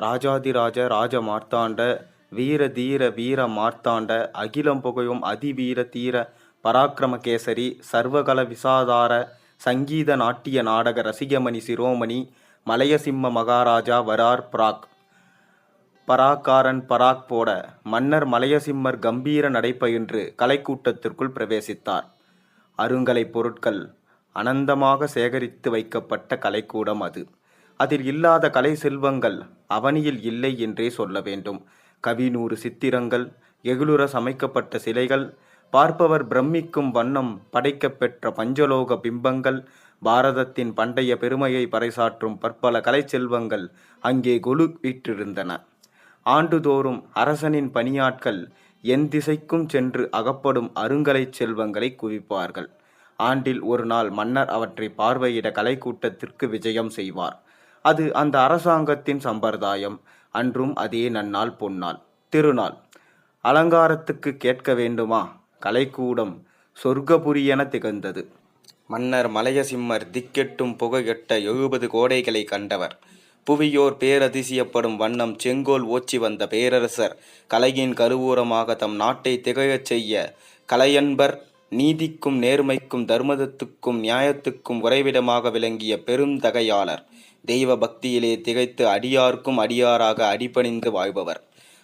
ராஜாதிராஜ ராஜ மார்த்தாண்ட வீர தீர வீர மார்த்தாண்ட அகிலம் புகழும் அதிவீர தீர பராக்கிரமகேசரி சர்வகல விசாதார சங்கீத நாட்டிய நாடக ரசிகமணி சிரோமணி மலையசிம்ம மகாராஜா வரார் பிராக் பராக்காரன் பராக் போட மன்னர் மலையசிம்மர் கம்பீர நடைபயின்று கலைக்கூட்டத்திற்குள் பிரவேசித்தார். அருங்கலை பொருட்கள் அனந்தமாக சேகரித்து வைக்கப்பட்ட கலைக்கூடம் அது. அதில் இல்லாத கலை செல்வங்கள் அவனியில் இல்லை என்றே சொல்ல வேண்டும். கவிநூறு சித்திரங்கள், எகுலுற சமைக்கப்பட்ட சிலைகள், பார்ப்பவர் பிரமிக்கும் வண்ணம் படைக்கப்பெற்ற பஞ்சலோக பிம்பங்கள், பாரதத்தின் பண்டைய பெருமையை பறைசாற்றும் பற்பல கலை செல்வங்கள் அங்கே கொலு வீற்றிருந்தன. ஆண்டுதோறும் அரசனின் பணியாட்கள் என் திசைக்கும் சென்று அகப்படும் அருங்கலை செல்வங்களை குவிப்பார்கள். ஆண்டில் ஒரு நாள் மன்னர் அவற்றை பார்வையிட கலைக்கூட்டத்திற்கு விஜயம் செய்வார். அது அந்த அரசாங்கத்தின் சம்பிரதாயம். அன்றும் அதே நன்னாள் பொன்னாள் திருநாள். அலங்காரத்துக்கு கேட்க வேண்டுமா? கலைக்கூடம் சொர்க்கபுரியென திகழ்ந்தது. மன்னர் மலையசிம்மர் திக்கெட்டும் புகையெட்ட 70 கோடைகளை கண்டவர். புவியோர் பேரதிசயப்படும் வண்ணம் செங்கோல் ஓச்சி வந்த பேரரசர் கலையின் கருவூரமாக தம் நாட்டை திகழச் செய்ய கலையன்பர் நீதிக்கும் நேர்மைக்கும் தர்மத்துக்கும் நியாயத்துக்கும் உறைவிடமாக விளங்கிய பெருந்தகையாளர். தெய்வ பக்தியிலே திகைத்து அடியார்க்கும் அடியாராக அடிபணிந்து வாழ்பவர்.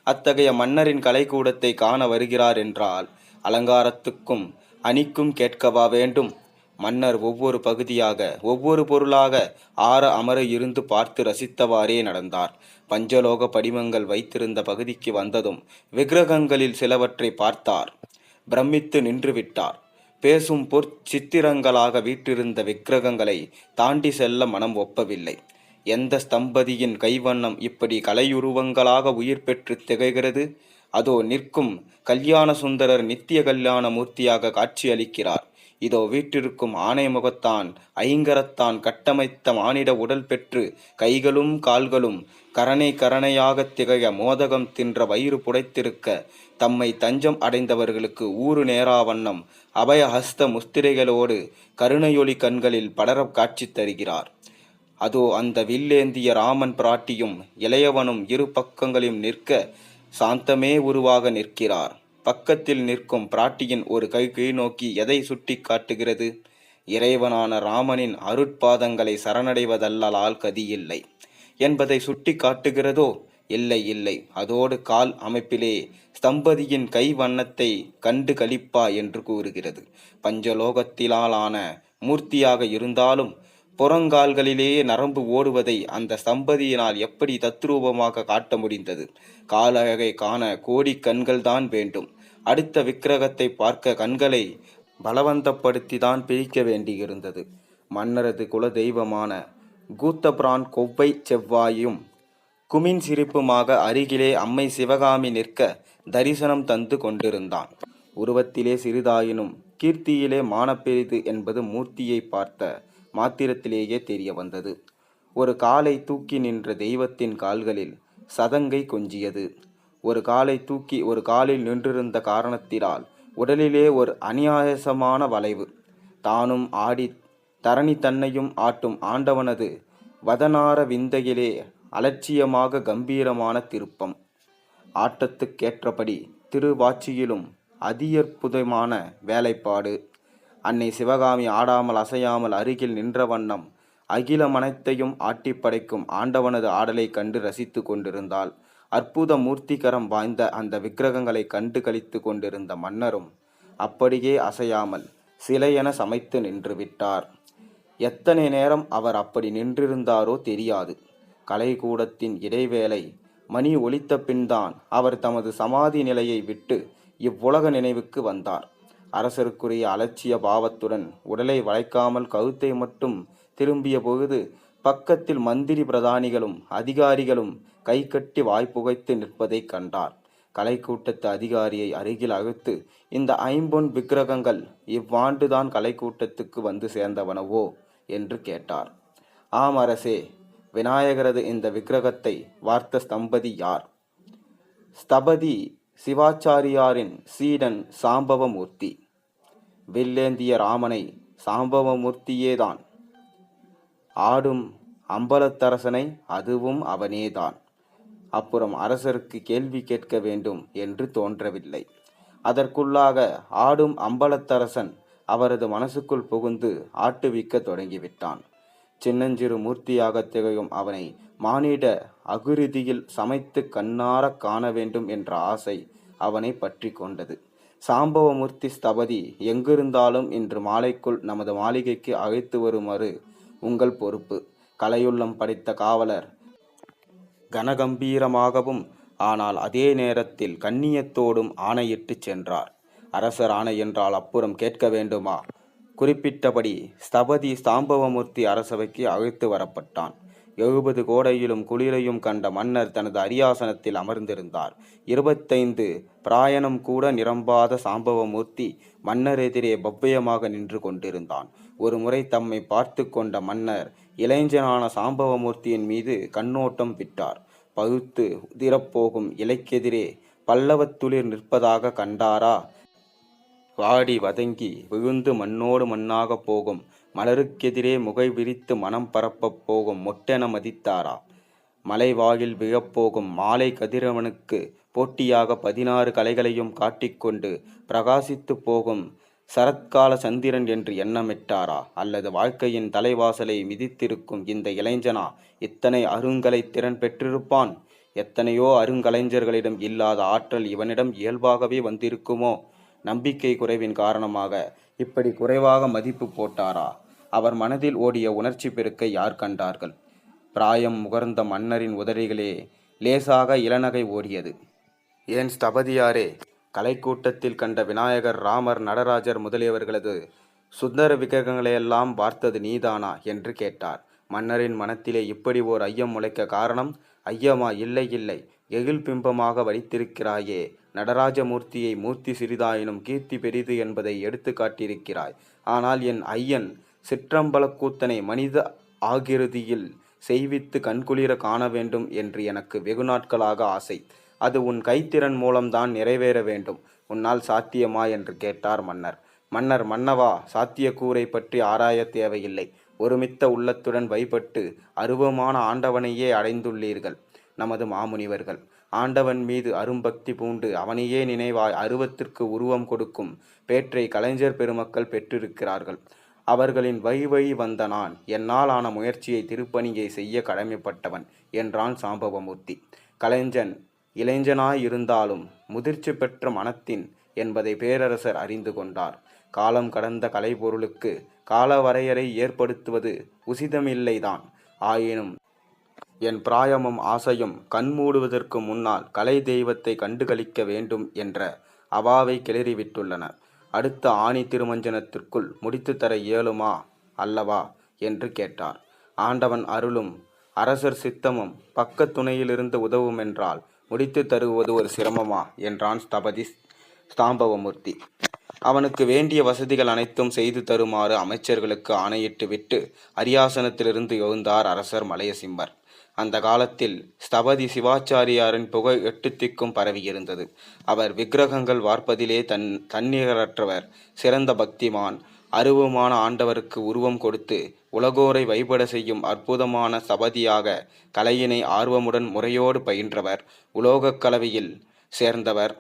அத்தகைய மன்னரின் கலைக்கூடத்தை காண வருகிறார் என்றால் அலங்காரத்துக்கும் அணிக்கும் கேட்கவா வேண்டும்? மன்னர் ஒவ்வொரு பகுதியாக ஒவ்வொரு பொருளாக ஆற அமர இருந்து பார்த்து ரசித்தவாறே நடந்தார். பஞ்சலோக படிமங்கள் வைத்திருந்த பகுதிக்கு வந்ததும் விக்கிரகங்களில் சிலவற்றை பார்த்தார். பிரமித்து நின்றுவிட்டார். பேசும் சித்திரங்களாக வீற்றிருந்த விக்கிரகங்களை தாண்டி செல்ல மனம் ஒப்பவில்லை. எந்த ஸ்தம்பதியின் கைவண்ணம் இப்படி கலையுருவங்களாக உயிர் பெற்று திகைகிறது? அதோ நிற்கும் கல்யாண சுந்தரர் நித்திய கல்யாண மூர்த்தியாக காட்சியளிக்கிறார். இதோ வீட்டிற்கும் ஆணை முகத்தான் ஐங்கரத்தான் கட்டமைத்த மானிட உடல் பெற்று கைகளும் கால்களும் கரணையாக திகழ மோதகம் தின்ற வயிறு புடைத்திருக்க தம்மை தஞ்சம் அடைந்தவர்களுக்கு ஊறு நேரா வண்ணம் அபயஹஸ்த முஸ்திரைகளோடு கருணையொளி கண்களில் படர காட்சி தருகிறார். அதோ அந்த வில்லேந்திய ராமன் பிராட்டியும் இளையவனும் இரு பக்கங்களையும் நிற்க சாந்தமே உருவாக நிற்கிறார். பக்கத்தில் நிற்கும் பிராட்டியின் ஒரு கை கீழ் நோக்கி எதை சுட்டி காட்டுகிறது? இறைவனான ராமனின் அருட்பாதங்களை சரணடைவதல்லால் கதியில்லை என்பதை சுட்டி காட்டுகிறதோ? இல்லை இல்லை. அதோடு கால் அமைப்பிலே ஸ்தம்பதியின் கை வண்ணத்தை கண்டு கழிப்பா என்று கூறுகிறது. பஞ்சலோகத்திலான மூர்த்தியாக இருந்தாலும் புறங்கால்களிலேயே நரம்பு ஓடுவதை அந்த ஸ்தம்பதியினால் எப்படி தத்ரூபமாக காட்ட முடிந்தது? காலழகை காண கோடி கண்கள்தான் வேண்டும். அடுத்த விக்கிரகத்தை பார்க்க கண்களை பலவந்தப்படுத்திதான் பிரிக்க வேண்டியிருந்தது. மன்னரது குல தெய்வமான கூத்தபிரான் கொவ்வை செவ்வாயும் குமின் சிரிப்புமாக அருகிலே அம்மை சிவகாமி நிற்க தரிசனம் தந்து கொண்டிருந்தான். உருவத்திலே சிறிதாயினும் கீர்த்தியிலே மானப்பெரிது என்பது மூர்த்தியை பார்த்த மாத்திரத்திலேயே தெரிய வந்தது. ஒரு காலை தூக்கி நின்ற தெய்வத்தின் கால்களில் சதங்கை கொஞ்சியது. ஒரு காலை தூக்கி ஒரு காலில் நின்றிருந்த காரணத்தினால் உடலிலே ஒரு அநியாயசமான வளைவு. தானும் ஆடி தரணி தன்னையும் ஆட்டும் ஆண்டவனது வதனார விந்தையிலே அலட்சியமாக கம்பீரமான திருப்பம். ஆட்டத்துக்கேற்றபடி திருவாட்சியிலும் அதியற்புதமான வேலைப்பாடு. அன்னை சிவகாமி ஆடாமல் அசையாமல் அருகில் நின்ற வண்ணம் அகிலமனைத்தையும் ஆட்டிப்படைக்கும் ஆண்டவனது ஆடலை கண்டு ரசித்து கொண்டிருந்தாள். அற்புத மூர்த்திகரம் வாய்ந்த அந்த விக்கிரகங்களை கண்டு கழித்து கொண்டிருந்த மன்னரும் அப்படியே அசையாமல் சிலையென சமைத்து நின்று விட்டார். எத்தனை நேரம் அவர் அப்படி நின்றிருந்தாரோ தெரியாது. கலைக்கூடத்தின் இடைவேளை மணி ஒலித்த பின்தான் அவர் தமது சமாதி நிலையை விட்டு இவ்வுலக நினைவுக்கு வந்தார். அரசருக்குரிய அலட்சிய பாவத்துடன் உடலை வளைக்காமல் கழுத்தை மட்டும் திரும்பிய பொழுது பக்கத்தில் மந்திரி பிரதானிகளும் அதிகாரிகளும் கை கட்டி வாய்ப்புகைத்து நிற்பதை கண்டார். கலைக்கூட்டத்து அதிகாரியை அருகில் அழைத்து, இந்த 5 பொன் விக்கிரகங்கள் இவ்வாண்டுதான் கலைக்கூட்டத்துக்கு வந்து சேர்ந்தவனவோ என்று கேட்டார். ஆம் அரசே, விநாயகரது இந்த விக்கிரகத்தை வார்த்த ஸ்தம்பதி யார்? ஸ்தபதி சிவாச்சாரியாரின் சீடன் சாம்பவமூர்த்தி. வில்லேந்திய ராமனை சாம்பவமூர்த்தியேதான். ஆடும் அம்பலத்தரசனை அதுவும் அவனேதான். அப்புறம் அரசருக்கு கேள்வி கேட்க வேண்டும் என்று தோன்றவில்லை. அதற்குள்ளாக ஆடும் அம்பலத்தரசன் அவரது மனசுக்குள் புகுந்து ஆட்டுவிக்க தொடங்கிவிட்டான். சின்னஞ்சிறு மூர்த்தியாக திகழும் அவனை மானிட அகுருதியில் சமைத்து கண்ணார காண வேண்டும் என்ற ஆசை அவனை பற்றி கொண்டது. சாம்பவமூர்த்தி ஸ்தபதி எங்கிருந்தாலும் இன்று மாலைக்குள் நமது மாளிகைக்கு அழைத்து வருமாறு உங்கள் பொறுப்பு. கலையுள்ளம் படைத்த காவலர் கனகம்பீரமாகவும் ஆனால் அதே நேரத்தில் கண்ணியத்தோடும் ஆணையிட்டு சென்றார். அரசர் ஆணை என்றால் அப்புறம் கேட்க வேண்டுமா? குறிப்பிட்டபடி ஸ்தபதி சாம்பவமூர்த்தி அரசவைக்கு அழைத்து வரப்பட்டான். 70 கோடையிலும் குளிரையும் கண்ட மன்னர் தனது அரியாசனத்தில் அமர்ந்திருந்தார். 25 பிராயணம் கூட நிரம்பாத சாம்பவமூர்த்தி மன்னர் எதிரே பவ்யமாக நின்று கொண்டிருந்தான். ஒரு முறை தம்மை பார்த்து கொண்ட மன்னர் இளைஞனான சாம்பவமூர்த்தியின் மீது கண்ணோட்டம் விட்டார். பகுத்து உதிரப்போகும் இலைக்கெதிரே பல்லவத்துளிர் நிற்பதாக கண்டாரா? வாடி வதங்கி விழுந்து மண்ணோடு மண்ணாக போகும் மலருக்கெதிரே முகை விரித்து மனம் பரப்பப் போகும் மொட்டென மதித்தாரா? மலைவாயில் விழப்போகும் மாலை கதிரவனுக்கு போட்டியாக 16 கலைகளையும் காட்டிக்கொண்டு பிரகாசித்து போகும் சரத்கால சந்திரன் என்று எண்ணமிட்டாரா? அல்லது வாழ்க்கையின் தலைவாசலை மிதித்திருக்கும் இந்த இளைஞனா இத்தனை அருங்கலை திறன் பெற்றிருப்பான்? எத்தனையோ அருங்கலைஞர்களிடம் இல்லாத ஆற்றல் இவனிடம் இயல்பாகவே வந்திருக்குமோ? நம்பிக்கை குறைவின் காரணமாக இப்படி குறைவாக மதிப்பு போட்டாரா? அவர் மனதில் ஓடிய உணர்ச்சி பெருக்கை யார் கண்டார்கள்? பிராயம் முகர்ந்த மன்னரின் உதடுகளே லேசாக இளநகை ஓடியது. ஏன் ஸ்தபதியாரே, கலைக்கூட்டத்தில் கண்ட விநாயகர், ராமர், நடராஜர் முதலியவர்களது சுந்தர விக்கிரகங்களையெல்லாம் பார்த்தது நீதானா என்று கேட்டார். மன்னரின் மனத்திலே இப்படி ஓர் ஐயம் முளைக்க காரணம்? ஐயமா? இல்லை இல்லை, எகில் பிம்பமாக வடித்திருக்கிறாயே. நடராஜமூர்த்தியை மூர்த்தி சிறிதாயினும் கீர்த்தி பெரிது என்பதை எடுத்து காட்டியிருக்கிறாய். ஆனால் என் ஐயன் சிற்றம்பலக்கூத்தனை மனித ஆகிருதியில் செய்வித்து கண்குளிர காண வேண்டும் என்று எனக்கு வெகு நாட்களாக ஆசை. அது உன் கைத்திறன் மூலம்தான் நிறைவேற வேண்டும். உன்னால் சாத்தியமா என்று கேட்டார் மன்னர். மன்னவா, சாத்தியக்கூரை பற்றி ஆராய தேவையில்லை. ஒருமித்த உள்ளத்துடன் வைபட்டு அருவமான ஆண்டவனையே அடைந்துள்ளீர்கள் நமது மாமுனிவர்கள். ஆண்டவன் மீது அரும்பக்தி பூண்டு அவனையே நினைவாய் அருவத்திற்கு உருவம் கொடுக்கும் பேற்றை கலைஞர் பெருமக்கள் பெற்றிருக்கிறார்கள். அவர்களின் வழி வந்த நான் என்னால் ஆன முயற்சியை திருப்பணியை செய்ய கடமைப்பட்டவன் என்றான் சாம்பவமூர்த்தி. கலைஞன் இளைஞனாயிருந்தாலும் முதிர்ச்சி பெற்ற மனத்தின் என்பதை பேரரசர் அறிந்து கொண்டார். காலம் கடந்த கலைப்பொருளுக்கு கால வரையறை ஏற்படுத்துவது உசிதமில்லைதான். ஆயினும் என் பிராயமும் ஆசையும் கண்மூடுவதற்கு முன்னால் கலை தெய்வத்தை கண்டுகளிக்க வேண்டும் என்ற அவாவை கிளறிவிட்டுள்ளன. அடுத்த ஆணி திருமஞ்சனத்திற்குள் முடித்து தர இயலுமா அல்லவா என்று கேட்டார். ஆண்டவன் அருளும் அரசர் சித்தமும் பக்க துணையிலிருந்து உதவும் என்றால் முடித்து தருவது ஒரு சிரமமா என்றான் ஸ்தாம்பவமூர்த்தி. அவனுக்கு வேண்டிய வசதிகள் அனைத்தும் செய்து தருமாறு அமைச்சர்களுக்கு ஆணையிட்டு விட்டு அரியாசனத்திலிருந்து எழுந்தார் அரசர் மலையசிம்மர். அந்த காலத்தில் ஸ்தபதி சிவாச்சாரியாரின் புகழ் 8 திக்கும் பரவியிருந்தது. அவர் விக்கிரகங்கள் வார்ப்பதிலே தன்னிகரற்றவர், சிறந்த பக்திமான், அருவமான ஆண்டவருக்கு உருவம் கொடுத்து உலகோரை வைபட செய்யும் அற்புதமான ஸ்தபதியாக கலையினை ஆர்வமுடன் முறையோடு பயின்றவர், உலோகக் கலவையில் சேர்ந்தவர்.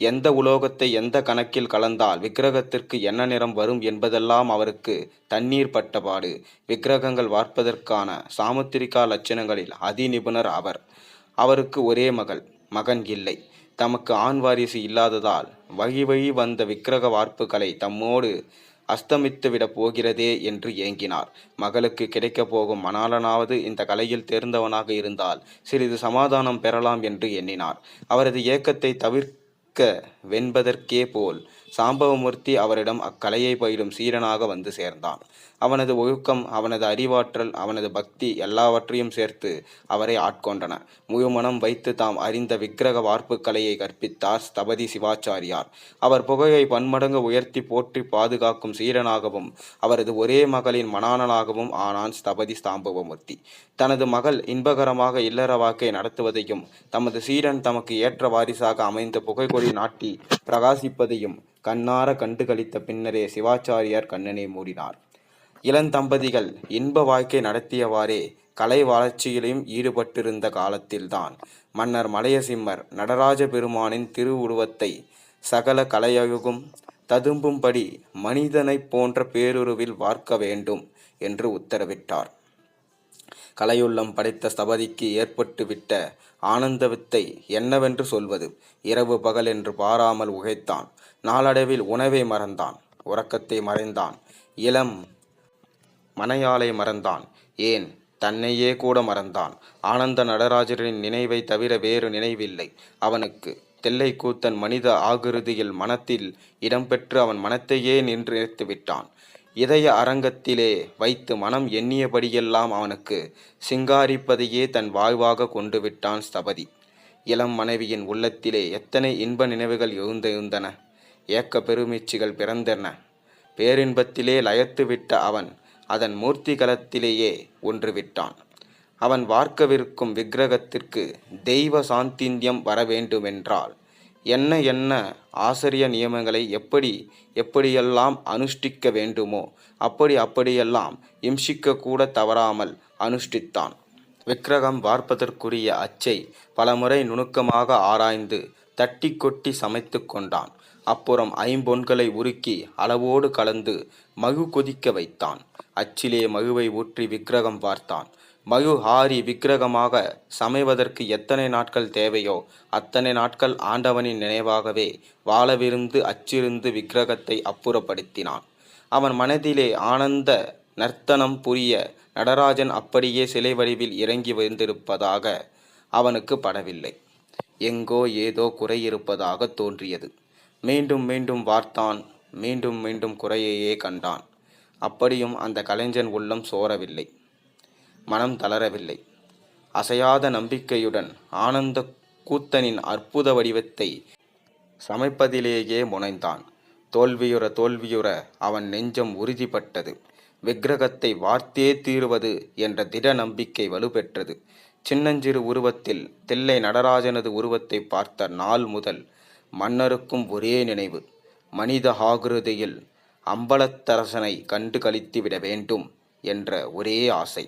எந்த உலோகத்தை எந்த கணக்கில் கலந்தால் விக்கிரகத்திற்கு என்ன நிறம் வரும் என்பதெல்லாம் அவருக்கு தண்ணீர் பட்டபாடு. விக்கிரகங்கள் வார்ப்பதற்கான சாமுத்திரிகா லட்சணங்களில் அதிநிபுணர் அவர். அவருக்கு ஒரே மகன் இல்லை. தமக்கு ஆண் வாரிசு இல்லாததால் வழி வந்த விக்கிரக வார்ப்பு கலை தம்மோடு அஸ்தமித்துவிடப் போகிறதே என்று ஏங்கினார். மகளுக்கு கிடைக்கப் போகும் மணாளனாவது இந்த கலையில் தேர்ந்தவனாக இருந்தால் சிறிது சமாதானம் பெறலாம் என்று எண்ணினார். அவரது ஏக்கத்தை வென்பதற்கே போல் சாம்பவமூர்த்தி அவரிடம் அக்கலையை பயிலும் சீரனாக வந்து சேர்ந்தான். அவனது ஒழுக்கம், அவனது அறிவாற்றல், அவனது பக்தி எல்லாவற்றையும் சேர்த்து அவரை ஆட்கொண்டன. முழுமனம் வைத்து தாம் அறிந்த விக்கிரக வார்ப்பு கலையை கற்பித்தார் ஸ்தபதி சிவாச்சாரியார். அவர் புகழை பன்மடங்கு உயர்த்தி போற்றி பாதுகாக்கும் சீரனாகவும் அவரது ஒரே மகளின் மணாளனாகவும் ஆனான் ஸ்தபதி சாம்பவமூர்த்தி. தனது மகள் இன்பகரமாக இல்லற வாழ்க்கை நடத்துவதையும் தமது சீரன் தமக்கு ஏற்ற வாரிசாக அமைந்த புகைகொடி நாட்டி பிரகாசிப்பதையும் கண்ணார கண்டுகளித்த பின்னரே சிவாச்சாரியார் கண்ணனை மூடினார். இளந்தம்பதிகள் இன்ப வாழ்க்கை நடத்தியவாறே கலை வளர்ச்சியிலும் ஈடுபட்டிருந்த காலத்தில்தான் மன்னர் மலையசிம்மர் நடராஜ பெருமானின் திருவுருவத்தை சகல கலையழகும் ததும்பும்படி மனிதனைப் போன்ற பேருருவில் வார்க்க வேண்டும் என்று உத்தரவிட்டார். கலையுள்ளம் படைத்த ஸ்தபதிக்கு ஏற்பட்டுவிட்ட ஆனந்தவித்தை என்னவென்று சொல்வது? இரவு பகல் என்று பாராமல் உகைத்தான். நாளடைவில் உணவை மறந்தான், உறக்கத்தை மறைந்தான், இளம் மனையாளை மறந்தான், ஏன் தன்னையே கூட மறந்தான். ஆனந்த நடராஜரின் நினைவை தவிர வேறு நினைவில்லை அவனுக்கு. தில்லைக்கூத்தன் மனித ஆகிருதியில் மனத்தில் இடம்பெற்று அவன் மனத்தையே நின்று விட்டான். இதய அரங்கத்திலே வைத்து மனம் எண்ணியபடியெல்லாம் அவனுக்கு சிங்காரிப்பதையே தன் வாழ்வாக கொண்டு விட்டான் ஸ்தபதி. இளம் மனைவியின் உள்ளத்திலே எத்தனை இன்ப நினைவுகள் எழுந்தன, ஏக்க பெருமீட்சிகள் பிறந்தன. பேரின்பத்திலே லயத்துவிட்ட அவன் அதன் மூர்த்திகலத்திலேயே ஒன்றுவிட்டான். அவன் வார்க்கவிருக்கும் விக்கிரகத்திற்கு தெய்வ சாந்தின்யம் வர வேண்டுமென்றால் என்ன ஆசிரிய நியமங்களை எப்படியெல்லாம் அனுஷ்டிக்க வேண்டுமோ அப்படியெல்லாம் இம்சிக்க கூட தவறாமல் அனுஷ்டித்தான். விக்கிரகம் வார்ப்பதற்குரிய அச்சை பலமுறை நுணுக்கமாக ஆராய்ந்து தட்டி கொட்டி சமைத்து கொண்டான். அப்புறம் ஐம்பொன்களை உருக்கி அளவோடு கலந்து மகு கொதிக்க வைத்தான். அச்சிலே மகுவை ஊற்றி விக்கிரகம் பார்த்தான். மகு ஹாரி விக்கிரகமாக சமைவதற்கு எத்தனை நாட்கள் தேவையோ அத்தனை நாட்கள் ஆண்டவனின் நினைவாகவே வாழவிருந்து அச்சிருந்து விக்கிரகத்தை அப்புறப்படுத்தினான். அவன் மனதிலே ஆனந்த நர்த்தனம் புரிய நடராஜன் அப்படியே சிலை வடிவில் இறங்கி வந்திருப்பதாக அவனுக்கு படவில்லை. எங்கோ ஏதோ குறை இருப்பதாக தோன்றியது. மீண்டும் மீண்டும் வார்த்தான். மீண்டும் மீண்டும் குறையையே கண்டான். அப்படியும் அந்த கலைஞன் உள்ளம் சோரவில்லை, மனம் தளரவில்லை. அசையாத நம்பிக்கையுடன் ஆனந்த கூத்தனின் அற்புத வடிவத்தை சமைப்பதிலேயே முனைந்தான். தோல்வியுற அவன் நெஞ்சம் உறுதிப்பட்டது. விக்கிரகத்தை வார்த்தே தீருவது என்ற திட நம்பிக்கை வலுப்பெற்றது. சின்னஞ்சிறு உருவத்தில் தில்லை நடராஜனது உருவத்தை பார்த்த நாள் முதல் மன்னருக்கும் ஒரே நினைவு, மனித ஆகிருதியில் அம்பலத்தரசனை கண்டு கழித்து விட வேண்டும் என்ற ஒரே ஆசை,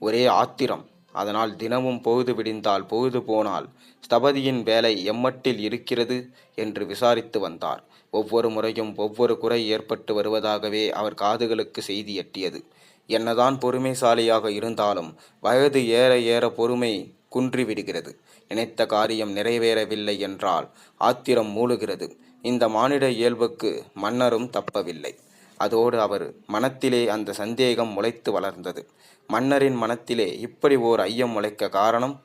ஒரே ஆத்திரம். அதனால் தினமும் பொழுது விடிந்தால் பொழுது போனால் ஸ்தபதியின் வேலை எம்மட்டில் இருக்கிறது என்று விசாரித்து வந்தார். ஒவ்வொரு முறையும் ஒவ்வொரு குறை ஏற்பட்டு வருவதாகவே அவர் காதுகளுக்கு செய்தி எட்டியது. என்னதான் பொறுமைசாலியாக இருந்தாலும் வயது ஏற ஏற பொறுமை குன்றிவிடுகிறது. நினைத்த காரியம் நிறைவேறவில்லை என்றால் ஆத்திரம் மூழுகிறது. இந்த மானிட இயல்புக்கு மன்னரும் தப்பவில்லை. அதோடு அவர் மனத்திலே அந்த சந்தேகம் முளைத்து வளர்ந்தது. மன்னரின் மனத்திலே இப்படி ஓர் ஐயம் முளைக்க காரணம்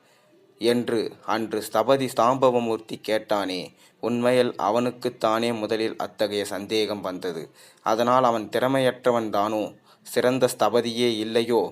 என்று அன்று ஸ்தபதி ஸ்தாம்பவமூர்த்தி கேட்டானே, உண்மையில் அவனுக்குத்தானே முதலில் அத்தகைய சந்தேகம் வந்தது. அதனால் அவன் திறமையற்றவன் தானோ, சிறந்த ஸ்தபதியே இல்லையோ,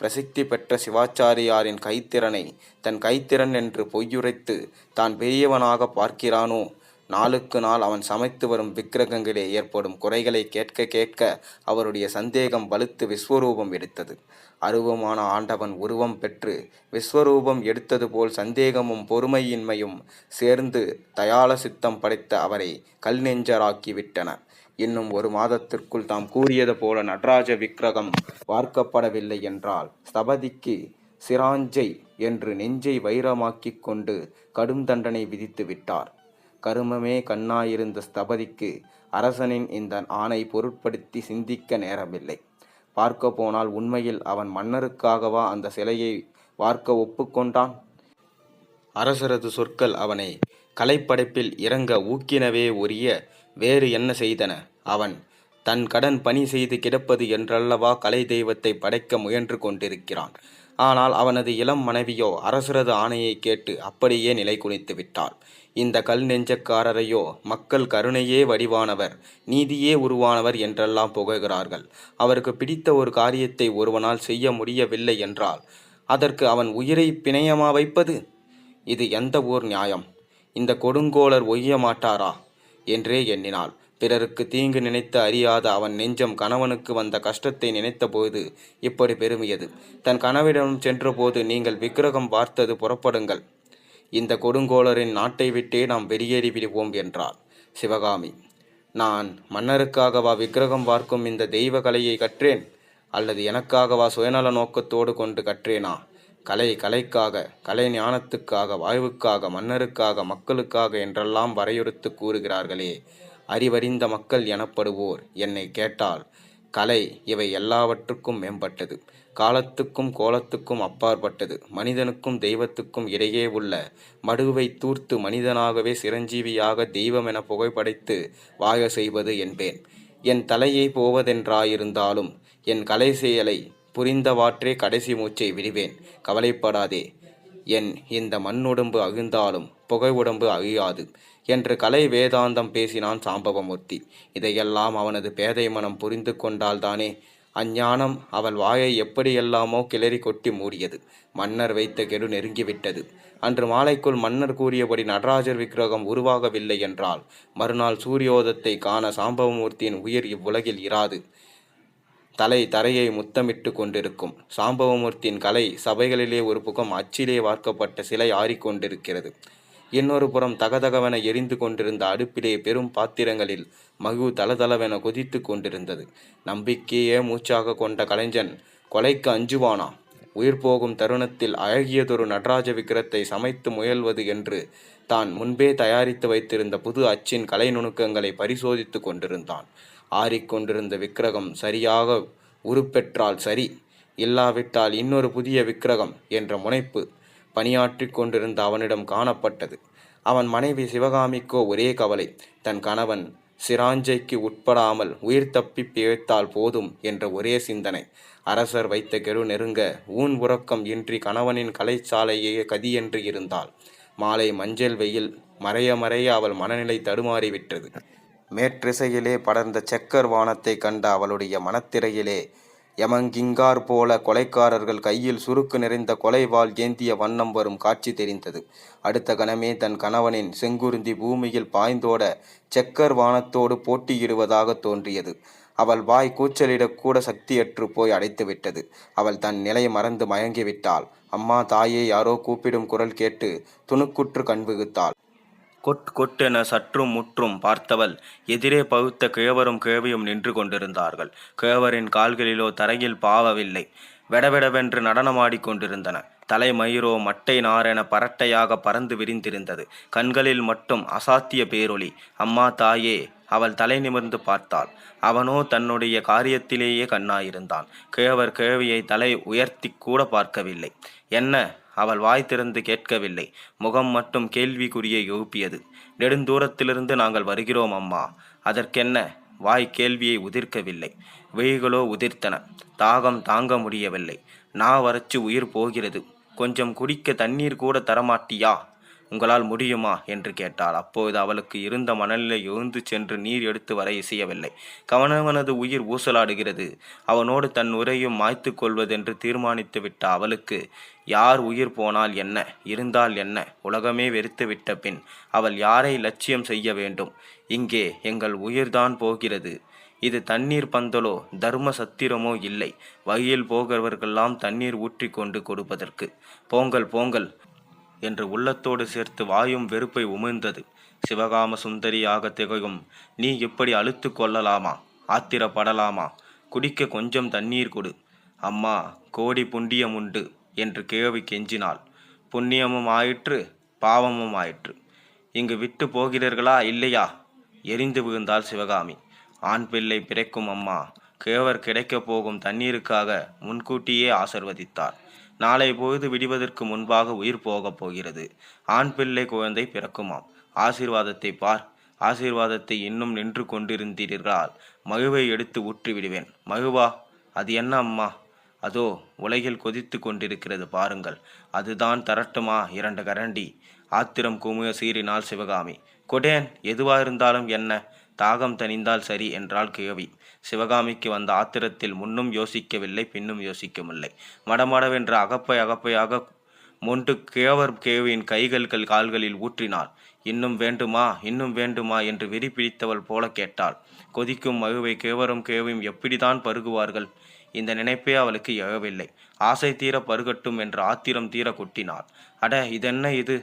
பிரசித்தி பெற்ற சிவாச்சாரியாரின் கைத்திறனை தன் கைத்திறன் என்று பொய்யுரைத்து தான் பெரியவனாக பார்க்கிறானோ. நாளுக்கு நாள் அவன் சமைத்து வரும் விக்கிரகங்களே ஏற்படும் குறைகளை கேட்க கேட்க அவருடைய சந்தேகம் வலுத்து விஸ்வரூபம் எடுத்தது. அருவமான ஆண்டவன் உருவம் பெற்று விஸ்வரூபம் எடுத்தது போல் சந்தேகமும் பொறுமையின்மையும் சேர்ந்து தயால சித்தம் படைத்த அவரை கல் நெஞ்சராக்கிவிட்டன. இன்னும் 1 மாதத்திற்குள் தாம் கூறியது போல நடராஜ விக்கிரகம் வார்க்கப்படவில்லை என்றால் ஸ்தபதிக்கு சிராஞ்சை என்று நெஞ்சை வைரமாக்கிக் கொண்டு கடும் தண்டனை விதித்து விட்டார். கருமமே கண்ணாயிருந்த ஸ்தபதிக்கு அரசனின் இந்த ஆணை பொருட்படுத்தி சிந்திக்க நேரமில்லை. பார்க்க போனால் உண்மையில் அவன் மன்னருக்காகவா அந்த சிலையை வார்க்க ஒப்புக்கொண்டான்? அரசரது சொற்கள் அவனை கலைப்படைப்பில் இறங்க ஊக்கினவே ஒழிய வேறு என்ன செய்தன? அவன் தன் கடன் பணி செய்து கிடப்பது என்றல்லவா கலை தெய்வத்தை படைக்க முயன்று கொண்டிருக்கிறான். ஆனால் அவனது இளம் மனைவியோ அரசரது ஆணையை கேட்டு அப்படியே நிலை குனித்து விட்டாள். இந்த கல் நெஞ்சக்காரரையோ மக்கள் கருணையே வடிவானவர், நீதியே உருவானவர் என்றெல்லாம் புகழ்கிறார்கள். அவருக்கு பிடித்த ஒரு காரியத்தை ஒருவனால் செய்ய முடியவில்லை என்றால் அதற்கு அவன் உயிரை பிணையமா வைப்பது? இது எந்த ஊர் நியாயம்? இந்த கொடுங்கோலர் ஒய்ய மாட்டாரா என்றே எண்ணினாள். பிறருக்கு தீங்கு நினைத்து அறியாத அவன் நெஞ்சம் கணவனுக்கு வந்த கஷ்டத்தை நினைத்தபோது இப்படி பெருமியது. தன் கணவனிடம் சென்றபோது, நீங்கள் விக்கிரகம் பார்த்தது, புறப்படுங்கள், இந்த கொடுங்கோலரின் நாட்டை விட்டே நாம் வெளியேறி விடுவோம் என்றார். சிவகாமி, நான் மன்னருக்காகவா விக்கிரகம் பார்க்கும் இந்த தெய்வ கலையை கற்றேன்? அல்லது எனக்காகவா சுயநல நோக்கத்தோடு கொண்டு கற்றேனா? கலைக்காக, கலை ஞானத்துக்காக, வாழ்வுக்காக, மன்னருக்காக, மக்களுக்காக என்றெல்லாம் வரையறுத்து கூறுகிறார்களே. அறிவறிந்த மக்கள் எனப்படுவோர் என்னை கேட்டால், கலை இவை எல்லாவற்றுக்கும் மேம்பட்டது. காலத்துக்கும் கோலத்துக்கும் அப்பாற்பட்டது. மனிதனுக்கும் தெய்வத்துக்கும் இடையே உள்ள மடுவை தூர்த்து மனிதனாகவே சிரஞ்சீவியாக தெய்வமென புகைப்படைத்து வாழ செய்வது என்பேன். என் தலையை போவதென்றாயிருந்தாலும் என் கலை செயலை புரிந்தவாற்றே கடைசி மூச்சை விடுவேன். கவலைப்படாதே, என் இந்த மண்ணுடம்பு அழிந்தாலும் புகை உடம்பு அழியாது என்று கலை வேதாந்தம் பேசினான் சாம்பவமூர்த்தி. இதையெல்லாம் அவனது பேதை மனம் புரிந்து கொண்டால்தானே. அஞ்ஞானம் அவள் வாயை எப்படியெல்லாமோ கிளறி கொட்டி மூடியது. மன்னர் வைத்த கெடு நெருங்கிவிட்டது. அன்று மாலைக்குள் மன்னர் கூறியபடி நடராஜர் விக்கிரகம் உருவாகவில்லை என்றால் மறுநாள் சூரியோதத்தை காண சாம்பவமூர்த்தியின் உயிர் இவ்வுலகில் இராது. தலை தரையை முத்தமிட்டு கொண்டிருக்கும். சாம்பவமூர்த்தியின் கலை சபைகளிலே ஒரு புறம் அச்சிலே வார்க்கப்பட்ட சிலை ஆறிக்கொண்டிருக்கிறது. இன்னொரு புறம் தகதகவென எரிந்து கொண்டிருந்த அடுப்பிலே பெரும் பாத்திரங்களில் மகு தளதளவென கொதித்து கொண்டிருந்தது. நம்பிக்கையே மூச்சாக கொண்ட கலைஞன் கொலைக்கு அஞ்சுவானா? உயிர் போகும் தருணத்தில் அழகியதொரு நடராஜ விக்கிரத்தை சமைத்து முயல்வது என்று தான் முன்பே தயாரித்து வைத்திருந்த புது அச்சின் கலை நுணுக்கங்களை பரிசோதித்து கொண்டிருந்தான். ஆறிக்கொண்டிருந்த விக்கிரகம் சரியாக உருப்பெற்றால் சரி, இல்லாவிட்டால் இன்னொரு புதிய விக்கிரகம் என்ற முனைப்பு பணியாற்றி கொண்டிருந்த அவனிடம் காணப்பட்டது. அவன் மனைவி சிவகாமிக்கோ ஒரே கவலை. தன் கணவன் சிராஞ்சைக்கு உட்படாமல் உயிர் தப்பி பிழைத்தால் போதும் என்ற ஒரே சிந்தனை. அரசர் வைத்த கெடு நெருங்க ஊன் உறக்கம் இன்றி கணவனின் கலைச்சாலையே கதியென்று இருந்தாள். மாலை மஞ்சள் வெயில் மறைய மறைய அவள் மனநிலை தடுமாறிவிட்டது. மேற்றிசையிலே படர்ந்த செக்கர் வானத்தை கண்ட அவளுடைய மனத்திரையிலே யமங்கிங்கார் போல கொலைக்காரர்கள் கையில் சுருக்கு நிறைந்த கொலைவாள் ஏந்திய வண்ணம் வரும் காட்சி தெரிந்தது. அடுத்த கணமே தன் கணவனின் செங்குருந்தி பூமியில் பாய்ந்தோட செக்கர் வானத்தோடு போட்டியிடுவதாக தோன்றியது. அவள் வாய் கூச்சலிடக்கூட சக்தியற்று போய் அடைத்துவிட்டது. அவள் தன் நிலை மறந்து மயங்கிவிட்டாள். அம்மா, தாயே, யாரோ கூப்பிடும் குரல் கேட்டு துணுக்குற்று கண்விகுத்தாள். கொட்டென சற்றும் முற்றும் பார்த்தவள் எதிரே பகுத்த கிழவரும் கிழவியும் நின்று கொண்டிருந்தார்கள். கிழவரின் கால்களிலோ தரையில் பாவவில்லை. வெடவெடவென்று நடனமாடிக் கொண்டிருந்தன. தலைமயிரோ மட்டை நாரென பரட்டையாக பறந்து விரிந்திருந்தது. கண்களில் மட்டும் அசாத்திய பேரொளி. அம்மா, தாயே, அவள் தலை நிமிர்ந்து பார்த்தாள். அவனோ தன்னுடைய காரியத்திலேயே கண்ணாயிருந்தான். கிழவர் கிழவியை தலை உயர்த்தி கூட பார்க்கவில்லை. என்ன? அவள் வாய் திறந்து கேட்கவில்லை. முகம் மட்டும் கேள்விக்குறியை எழுப்பியது. நெடுந்தூரத்திலிருந்து நாங்கள் வருகிறோம் அம்மா. அதற்கென்ன? வாய் கேள்வியை உதிர்க்கவில்லை. விழிகளோ உதிர்த்தன. தாகம் தாங்க முடியவில்லை. வறட்சி உயிர் போகிறது. கொஞ்சம் குடிக்க தண்ணீர் கூட தரமாட்டியா? உங்களால் முடியுமா என்று கேட்டாள். அப்போது அவளுக்கு இருந்த மணலில் எழுந்து சென்று நீர் எடுத்து வர இசையவில்லை. கணவனது உயிர் ஊசலாடுகிறது. அவனோடு தன் உரையும் மாய்த்து கொள்வதென்று தீர்மானித்து விட்ட அவளுக்கு யார் உயிர் போனால் என்ன, இருந்தால் என்ன? உலகமே வெறுத்து விட்ட பின் அவள் யாரை லட்சியம் செய்ய வேண்டும்? இங்கே எங்கள் உயிர்தான் போகிறது. இது தண்ணீர் பந்தலோ தர்ம சத்திரமோ இல்லை. வழியில் போகிறவர்களெல்லாம் தண்ணீர் ஊற்றி கொண்டு கொடுப்பதற்கு. போங்கள் போங்கள் என்று உள்ளத்தோடு சேர்த்து வாயும் வெறுப்பை உமிழ்ந்தது. சிவகாம சுந்தரியாக திகழும் நீ இப்படி அழுத்து கொள்ளலாமா? ஆத்திரப்படலாமா? குடிக்க கொஞ்சம் தண்ணீர் கொடு அம்மா. கோடி புண்ணியம் உண்டு என்று கிழவி கெஞ்சினாள். புண்ணியமும் ஆயிற்று, பாவமும் ஆயிற்று. இங்கு விட்டு போகிறீர்களா இல்லையா? எரிந்து விழுந்தாள் சிவகாமி. ஆண் பிள்ளை பிறக்கும் அம்மா. கிழவர் கிடைக்கப் போகும் தண்ணீருக்காக முன்கூட்டியே ஆசிர்வதித்தார். நாளை பொழுது விடுவதற்கு முன்பாக உயிர் போகப் போகிறது. ஆண் பிள்ளை குழந்தை பிறக்குமாம். ஆசீர்வாதத்தை பார். ஆசீர்வாதத்தை இன்னும் நின்று கொண்டிருந்தீர்களால் மகுவை எடுத்து ஊற்றி விடுவேன். மகுவா? அது என்ன அம்மா? அதோ உலகில் கொதித்து கொண்டிருக்கிறது பாருங்கள். அதுதான் தரட்டுமா 2 கரண்டி? ஆத்திரம் குமுக சீறினாள் சிவகாமி. கொடேன், எதுவாயிருந்தாலும் என்ன? தாகம் தணிந்தால் சரி என்றாள் கிழவி. சிவகாமிக்கு வந்த ஆத்திரத்தில் முன்னும் யோசிக்கவில்லை, பின்னும் யோசிக்கவில்லை. மடமடவென்று அகப்பையாக மொண்டு கிழவர் கிழவியின் கைகள் கால்களில் ஊற்றினாள். இன்னும் வேண்டுமா, இன்னும் வேண்டுமா என்று வெறி பிடித்தவள் போல கேட்டாள். கொதிக்கும் மகுவை கிழவரும் கிழவியும் எப்படிதான் பருகுவார்கள்? இந்த நினைப்பே அவளுக்கு எழவில்லை. ஆசை தீர பருகட்டும் என்று ஆத்திரம் தீர கொட்டினாள். அட, இதென்ன இது?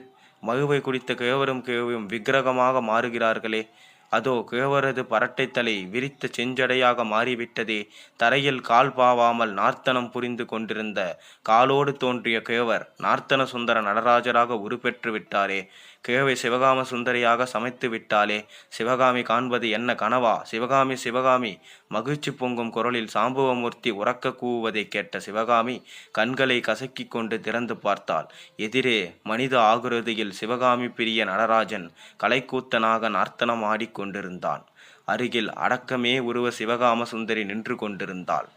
மகுவை குடித்த கிழவரும் கிழவியும் விக்கிரகமாக மாறுகிறார்களே. அதோ கேவரது பரட்டை தலை விரித்த செஞ்சடையாக மாறிவிட்டதே. தரையில் கால் பாவாமல் நார்த்தனம் புரிந்து கொண்டிருந்த காலோடு தோன்றிய கேவர் நார்த்தன சுந்தர நடராஜராக உருப்பெற்று விட்டாரே. கேவை சிவகாம சுந்தரியாக சமைத்து விட்டாளே. சிவகாமி காண்பது என்ன கனவா? சிவகாமி சிவகாமி! மகிழ்ச்சி பொங்கும் குரலில் சாம்பவமூர்த்தி உரக்க கூவுவதை கேட்ட சிவகாமி கண்களை கசக்கிக் கொண்டு திறந்து பார்த்தாள். எதிரே மனித ஆகுருதியில் சிவகாமி பிரிய நடராஜன் கலைக்கூத்தனாக நர்த்தனம் ஆடிக்கொண்டிருந்தான். அருகில் அடக்கமே உருவ சிவகாம சுந்தரி நின்று கொண்டிருந்தாள்.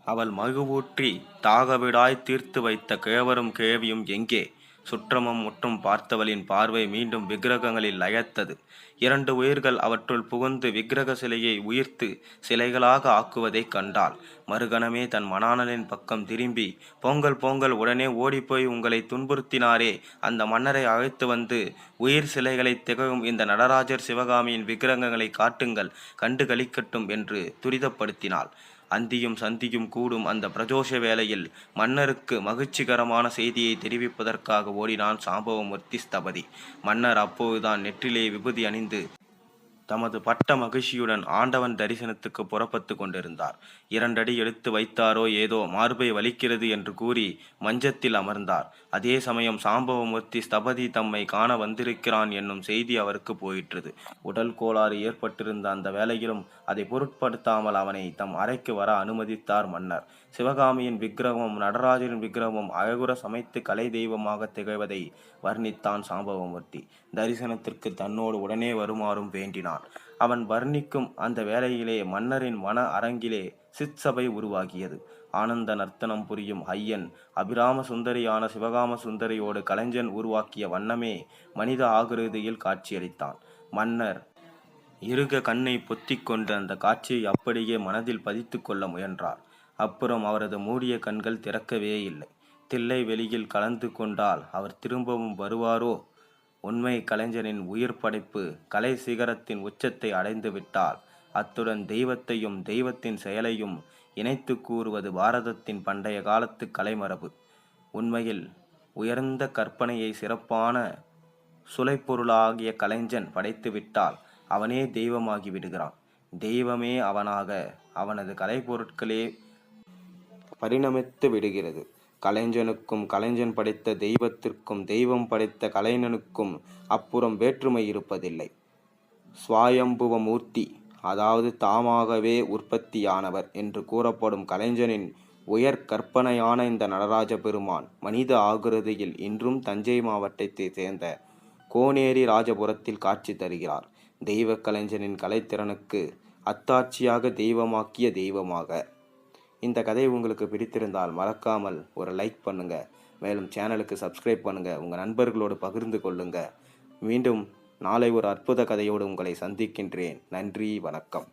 அவள் மகுவூற்றி தாகவிடாய் தீர்த்து வைத்த கேவரும் கேவியும் எங்கே? சுற்றமும் முற்றும் பார்த்தவளின் பார்வை மீண்டும் விக்கிரகங்களில் லயத்தது. 2 உயிர்கள் அவற்றுள் புகுந்து விக்கிரக சிலையை உயிர்த்து சிலைகளாக ஆக்குவதைக் கண்டாள். மறுகணமே தன் மணாளனின் பக்கம் திரும்பி, போங்கள் போங்கள், உடனே ஓடிப்போய் உங்களை துன்புறுத்தினாரே அந்த மன்னரை அழைத்து வந்து உயிர் சிலைகளை திகழும் இந்த நடராஜர் சிவகாமியின் விக்கிரகங்களை காட்டுங்கள், கண்டு களிக்கட்டும் என்று துரிதப்படுத்தினாள். அந்தியும் சந்தியும் கூடும் அந்த பிரதோஷ வேளையில் மன்னருக்கு மகிழ்ச்சிகரமான செய்தியை தெரிவிப்பதற்காக ஓடினான் சாம்பவமூர்த்தி ஸ்தபதி. மன்னர் அப்போதுதான் நெற்றிலே விபூதி அணிந்து தமது பட்ட மகிழ்ச்சியுடன் ஆண்டவன் தரிசனத்துக்கு புறப்பட்டு கொண்டிருந்தார். 2 அடி எடுத்து வைத்தாரோ ஏதோ மார்பை வலிக்கிறது என்று கூறி மஞ்சத்தில் அமர்ந்தார். அதே சமயம் சாம்பவமூர்த்தி ஸ்தபதி தம்மை காண வந்திருக்கிறான் என்னும் செய்தி அவருக்கு போயிற்றது. உடல் கோளாறு ஏற்பட்டிருந்த அந்த வேளையிலும் அதை பொருட்படுத்தாமல் அவனை தம் அறைக்கு வர அனுமதித்தார் மன்னர். சிவகாமியின் விக்கிரகமும் நடராஜரின் விக்கிரகமும் அழகுற சமைத்து கலை தெய்வமாக திகழ்வதை வர்ணித்தான் சாம்பவமூர்த்தி. தரிசனத்திற்கு தன்னோடு உடனே வருமாறும் வேண்டினான். அவன் வர்ணிக்கும் அந்த வேளையிலே மன்னரின் மன அரங்கிலே சிற்சபை உருவாகியது. ஆனந்த நர்த்தனம் புரியும் ஐயன் அபிராம சுந்தரியான சிவகாம சுந்தரியோடு கலைஞன் உருவாக்கிய வண்ணமே மனித ஆகிருதியில் காட்சியளித்தான். மன்னர் இறுக கண்ணை பொத்திக் கொண்டு அந்த காட்சியை அப்படியே மனதில் பதித்து கொள்ள முயன்றார். அப்புறம் அவரது மூடிய கண்கள் திறக்கவே இல்லை. தில்லை வெளியில் கலந்து கொண்டால் அவர் திரும்பவும் வருவாரோ? உண்மை கலைஞனின் உயிர் படைப்பு கலை சிகரத்தின் உச்சத்தை அடைந்து விட்டால் அத்துடன் தெய்வத்தையும் தெய்வத்தின் செயலையும் இணைத்து கூறுவது பாரதத்தின் பண்டைய காலத்து கலைமரபு. உண்மையில் உயர்ந்த கற்பனையை சிறப்பான சுலைப்பொருளாகிய கலைஞன் படைத்து விட்டால் அவனே தெய்வமாகி விடுகிறான். தெய்வமே அவனாக அவனது கலைப்பொருட்களே பரிணமித்து விடுகிறது. கலைஞனுக்கும் கலைஞன் படைத்த தெய்வத்திற்கும் தெய்வம் படைத்த கலைஞனுக்கும் அப்புறம் வேற்றுமை இருப்பதில்லை. ஸ்வயம்புவ மூர்த்தி, அதாவது தாமாகவே உற்பத்தியானவர் என்று கூறப்படும் கலைஞனின் உயர் கற்பனையான இந்த நடராஜ பெருமான் மனித ஆகிருதியில் இன்றும் தஞ்சை மாவட்டத்தை சேர்ந்த கோனேரி ராஜபுரத்தில் காட்சி தருகிறார். தெய்வ கலைஞனின் கலைத்திறனுக்கு அத்தாட்சியாக தெய்வமாக்கிய தெய்வமாக. இந்த கதை உங்களுக்கு பிடித்திருந்தால் மறக்காமல் ஒரு லைக் பண்ணுங்க. மேலும் சேனலுக்கு சப்ஸ்கிரைப் பண்ணுங்க. உங்கள் நண்பர்களோடு பகிர்ந்து கொள்ளுங்க. மீண்டும் நாளை ஒரு அற்புத கதையோடு உங்களை சந்திக்கின்றேன். நன்றி, வணக்கம்.